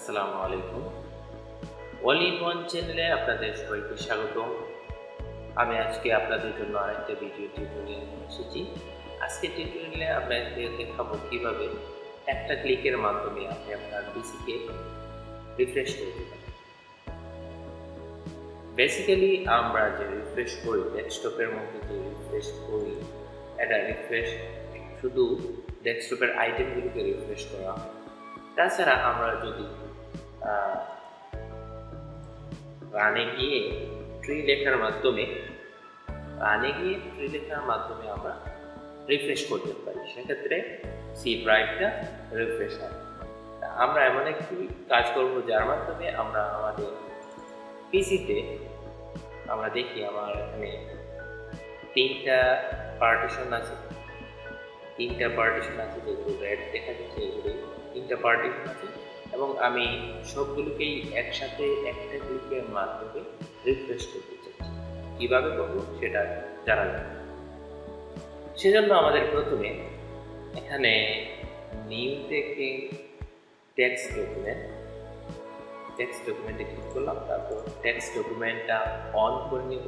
আসসালামু আলাইকুম। All in one চ্যানেলে আপনাদের সবাইকে স্বাগতম। আমি আজকে আপনাদের জন্য আরেকটা ভিডিও টিউটোরিয়াল নিয়ে এসেছি। আজকে টিউটোরিয়ালে আপনাদের দেখাবো কিভাবে একটা ক্লিকের মাধ্যমে আপনি আপনার পিসিকে রিফ্রেশ করে দিবেন। বেসিক্যালি আমরা যে রিফ্রেশ করি, ডেস্কটপের মধ্যে যে রিফ্রেশ করি, এটা রিফ্রেশ শুধু ডেস্কটপের আইটেমগুলোকে রিফ্রেশ করা হয়। তাছাড়া আমরা যদি রানে গিয়ে ট্রি লেখার মাধ্যমে আমরা রিফ্রেশ করতে পারি, সেক্ষেত্রে সি ড্রাইভটা রিফ্রেশ হয়। আমরা এমন একটি কাজ করব যার মাধ্যমে আমরা আমাদের পিসিতে আমরা দেখি আমার এখানে তিনটা পার্টিশন আছে যেগুলো রেড দেখা যাচ্ছে, এগুলো তিনটা পার্টিশন আছে এবং আমি সবগুলোকেই একসাথে একটা ক্লিকের মাধ্যমে রিফ্রেশ করতে চাচ্ছি। কীভাবে করব সেটা জানা যাবে। সেজন্য আমাদের প্রথমে এখানে নিউ থেকে টেক্সট ডকুমেন্টে ক্লিক করলাম। তারপর টেক্সট ডকুমেন্টটা অন করে নিব,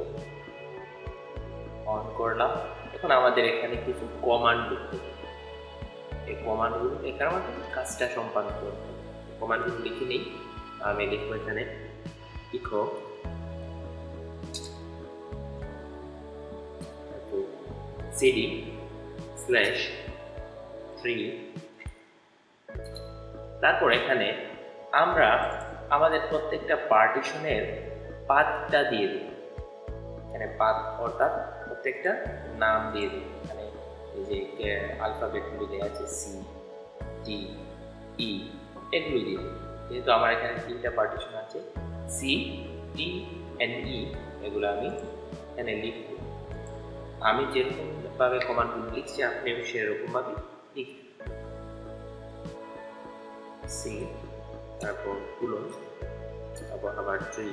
অন করলাম। এখন আমাদের এখানে কিছু কমান্ড লিখতে হবে। এই কমান্ডগুলো লেখার মাধ্যমে কাজটা সম্পাদন করতে হবে। কমান্ডগুলো লিখে নিই। আমি লিখব এখানে ইকো সিডি /3। তারপর এখানে আমরা আমাদের প্রত্যেকটা পার্টিশনের পাথটা দিয়ে দেব। এখানে পাথ অর্থাৎ প্রত্যেকটা নাম দিয়ে দেব। এখানে এই যে আলফাবেটগুলো দেওয়া আছে, সি, ডি, ই, এগুলো দিয়ে দেব। যেহেতু আমার এখানে তিনটা পার্টিশন আছে, সি, ডি অ্যান্ড ই, এগুলো আমি এখানে লিখব। আমি যেরকমভাবে কমান্ডগুলো লিখছি আপনিও সেরকমভাবে লিখবেন। সি, তারপর কুলন, তারপর আবার ট্রি,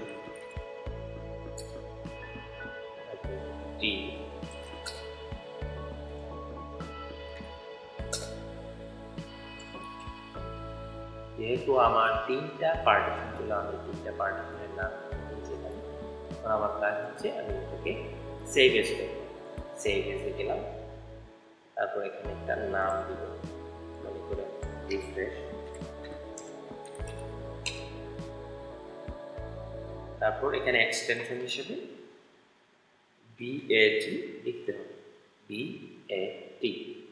তারপর ডি, যেহেতু আমার তিনটা পার্টিশন ছিল, আমি তিনটা পার্টিশনের নাম নিয়েছিলাম। আমার কাজ হচ্ছে আমি এটাকে সেভ এস করব। সেভ এসে গেলাম। তারপর এখানে একটা নাম দিব, মনে করে রিফ্রেশ। তারপর এখানে এক্সটেনশন হিসেবে BAT লিখতে হবে, BAT।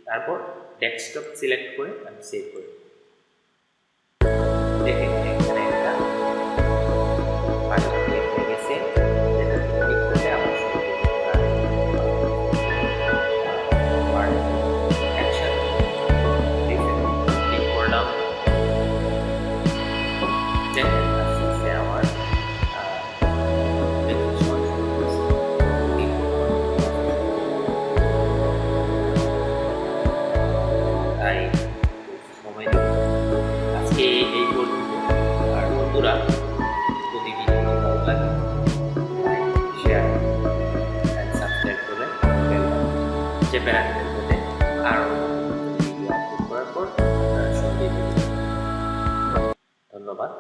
তারপর ডেস্কটপ সিলেক্ট করে আমি সেভ করি। দেখেন এখানে একটা ফাইল হয়ে গেছে, যেটা ক্লিক করলে আমার ক্লিক করলাম। আজকে এই পর্যন্ত। আর বন্ধুরা, যদি ভিডিওটি ভালো লাগে লাইক, শেয়ার অ্যান্ড সাবস্ক্রাইব করে চেপে রাখবেন, যাতে আরও ভিডিও আপলোড করার পর আপনারা সঙ্গে ধন্যবাদ।